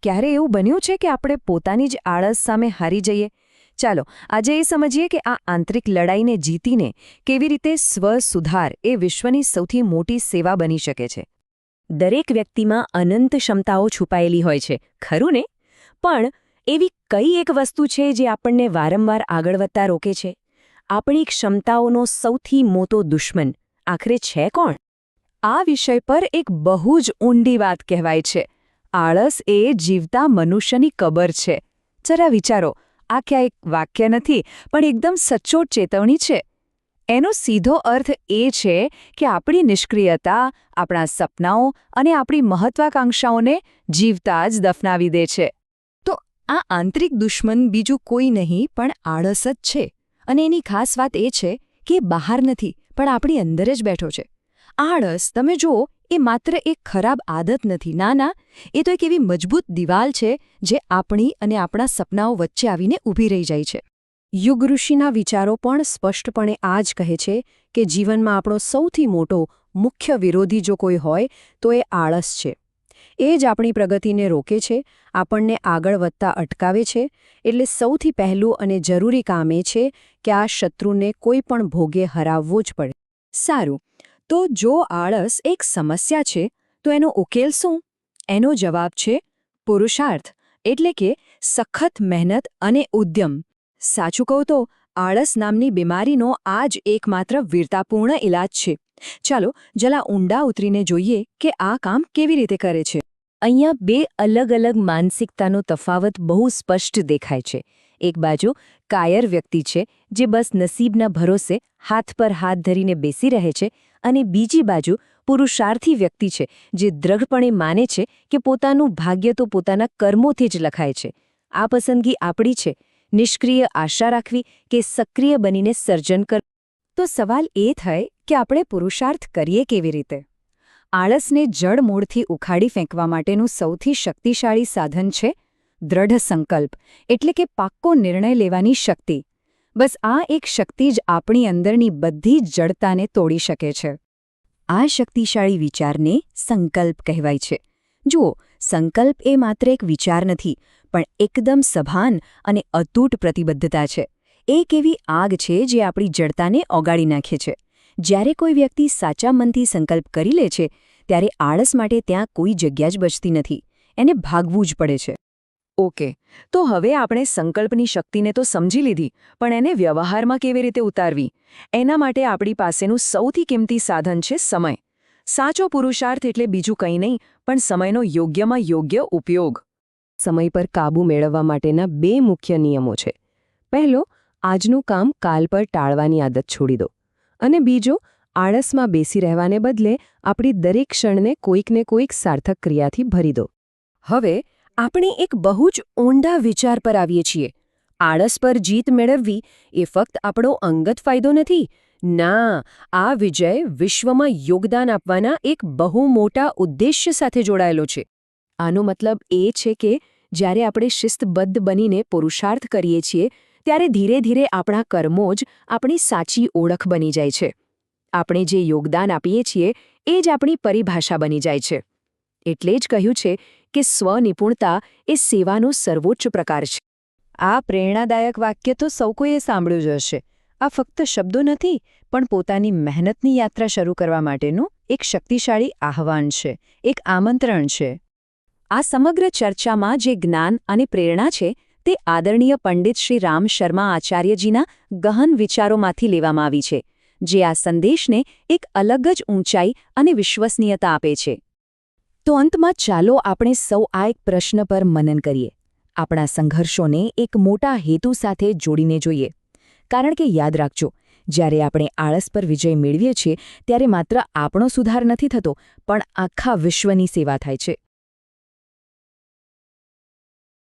ક્યારે એવું બન્યું છે કે આપણે પોતાની જ આળસ સામે હારી જઈએ? ચાલો આજે એ સમજીએ કે આ આંતરિક લડાઈને જીતીને કેવી રીતે સ્વ-સુધાર એ વિશ્વની સૌથી મોટી સેવા બની શકે છે. દરેક વ્યક્તિમાં અનંત ક્ષમતાઓ છુપાયેલી હોય છે, ખરું ને? પણ એવી કઈ એક વસ્તુ છે જે આપણને વારંવાર આગળ વધતા રોકે છે? આપણી ક્ષમતાઓનો સૌથી મોટો દુશ્મન આખરે છે કોણ? આ વિષય પર એક બહુ જ ઊંડી વાત કહેવાય છે. આળસ એ જીવતા મનુષ્યની કબર છે. જરા વિચારો, આ ક્યાં એક વાક્ય નથી, પણ એકદમ સચોટ ચેતવણી છે. એનો સીધો અર્થ એ છે કે આપણી નિષ્ક્રિયતા, આપણા સપનાઓ અને આપણી મહત્વાકાંક્ષાઓને જીવતા જ દફનાવી દે છે. તો આ આંતરિક દુશ્મન બીજું કોઈ નહીં પણ આળસ જ છે. અને એની ખાસ વાત એ છે કે બહાર નથી, પણ આપણી અંદર જ બેઠો છે. આળસ, તમે જુઓ, એ માત્ર એક ખરાબ આદત નથી. ના, એ તો એક એવી મજબૂત દિવાલ છે જે આપણી અને આપણા સપનાઓ વચ્ચે આવીને ઊભી રહી જાય છે. યુગ ઋષિના વિચારો પણ સ્પષ્ટપણે આ જ કહે છે કે જીવનમાં આપણો સૌથી મોટો મુખ્ય વિરોધી જો કોઈ હોય તો એ આળસ છે. એ જ આપણી પ્રગતિને રોકે છે, આપણને આગળ વધતા અટકાવે છે. એટલે સૌથી પહેલું અને જરૂરી કામ એ છે કે આ શત્રુને કોઈ પણ ભોગે હરાવવો જ પડે. સારું, તો જો આળસ એક સમસ્યા છે તો એનો ઉકેલ શું? એનો જવાબ છે પુરુષાર્થ, એટલે કે સખત મહેનત અને ઉદ્યમ. સાચું કહું તો આળસ નામની બીમારીનો આ જ એકમાત્ર વીરતાપૂર્ણ ઇલાજ છે. ચાલો જરા ઊંડા ઉતરીને જોઈએ કે આ કામ કેવી રીતે કરે છે. અહીંયા બે અલગ અલગ માનસિકતાનો તફાવત બહુ સ્પષ્ટ દેખાય છે. એક બાજુ કાયર વ્યક્તિ છે જે બસ નસીબના ભરોસે હાથ પર હાથ ધરીને બેસી રહે છે, અને બીજી બાજુ પુરુષાર્થી વ્યક્તિ છે જે દ્રઢપણે માને છે કે પોતાનું ભાગ્ય તો પોતાના કર્મોથી જ લખાય છે. આ પસંદગી આપણી છે, નિષ્ક્રિય આશા રાખવી કે સક્રિય બનીને સર્જન કરવું. તો સવાલ એ થાય કે આપણે પુરુષાર્થ કરીએ કેવી રીતે? આળસને જડમૂળથી ઉખાડી ફેંકવા માટેનું સૌથી શક્તિશાળી સાધન છે દ્રઢ સંકલ્પ, એટલે કે પાક્કો નિર્ણય લેવાની શક્તિ. બસ આ એક શક્તિ જ આપણી અંદરની બધી જ જડતાને તોડી શકે છે. આ શક્તિશાળી વિચારને સંકલ્પ કહેવાય છે. જુઓ, સંકલ્પ એ માત્ર એક વિચાર નથી, પણ એકદમ સભાન અને અતૂટ પ્રતિબદ્ધતા છે. એક એવી આગ છે જે આપણી જડતાને ઓગાળી નાખે છે. જ્યારે કોઈ વ્યક્તિ સાચા મનથી સંકલ્પ કરી લે છે ત્યારે આળસ માટે ત્યાં કોઈ જગ્યા જ બચતી નથી. એને ભાગવું જ પડે છે. ઓકે, તો હવે આપણે સંકલ્પની શક્તિને તો સમજી લીધી, પણ એને વ્યવહારમાં કેવી રીતે ઉતારવી? એના માટે આપણી પાસેનું સૌથી કિંમતી સાધન છે સમય. સાચો પુરુષાર્થ એટલે બીજું કંઈ નહીં પણ સમયનો યોગ્યમાં યોગ્ય ઉપયોગ. સમય પર કાબૂ મેળવવા માટેના બે મુખ્ય નિયમો છે. પહેલો, આજનું કામ કાલ પર ટાળવાની આદત છોડી દો. અને બીજો, આળસમાં બેસી રહેવાને બદલે આપણી દરેક ક્ષણને કોઈકને કોઈક સાર્થક ક્રિયાથી ભરી દો. હવે આપણે એક બહુ જ ઊંડા વિચાર પર આવીએ છીએ. આળસ પર જીત મેળવવી એ ફક્ત આપણો અંગત ફાયદો નથી. ના, આ વિજય વિશ્વમાં યોગદાન આપવાના એક બહુ મોટા ઉદ્દેશ્ય સાથે જોડાયેલો છે. આનો મતલબ એ છે કે જ્યારે આપણે શિસ્તબદ્ધ બનીને પુરુષાર્થ કરીએ છીએ ત્યારે ધીરે ધીરે આપણા કર્મો જ આપણી સાચી ઓળખ બની જાય છે. આપણે જે યોગદાન આપીએ છીએ એ જ આપણી પરિભાષા બની જાય છે. એટલે જ કહ્યું છે કે સ્વનિપુણતા એ સેવાનો સર્વોચ્ચ પ્રકાર છે. આ પ્રેરણાદાયક વાક્ય તો સૌ કોઈએ સાંભળ્યું જ હશે. આ ફક્ત શબ્દો નથી, પણ પોતાની મહેનતની યાત્રા શરૂ કરવા માટેનું એક શક્તિશાળી આહ્વાન છે, એક આમંત્રણ છે. આ સમગ્ર ચર્ચામાં જે જ્ઞાન અને પ્રેરણા છે તે આદરણીય પંડિત શ્રી રામ શર્મા આચાર્યજીના ગહન વિચારોમાંથી લેવામાં આવી છે, જે આ સંદેશને એક અલગ જ ઊંચાઈ અને વિશ્વસનીયતા આપે છે. તો અંતમાં ચાલો આપણે સૌ આ એક પ્રશ્ન પર મનન કરીએ. આપણા સંઘર્ષોને એક મોટા હેતુ સાથે જોડીને જોઈએ. કારણ કે યાદ રાખજો, જ્યારે આપણે આળસ પર વિજય મેળવીએ છીએ ત્યારે માત્ર આપણો સુધાર નથી થતો, પણ આખા વિશ્વની સેવા થાય છે.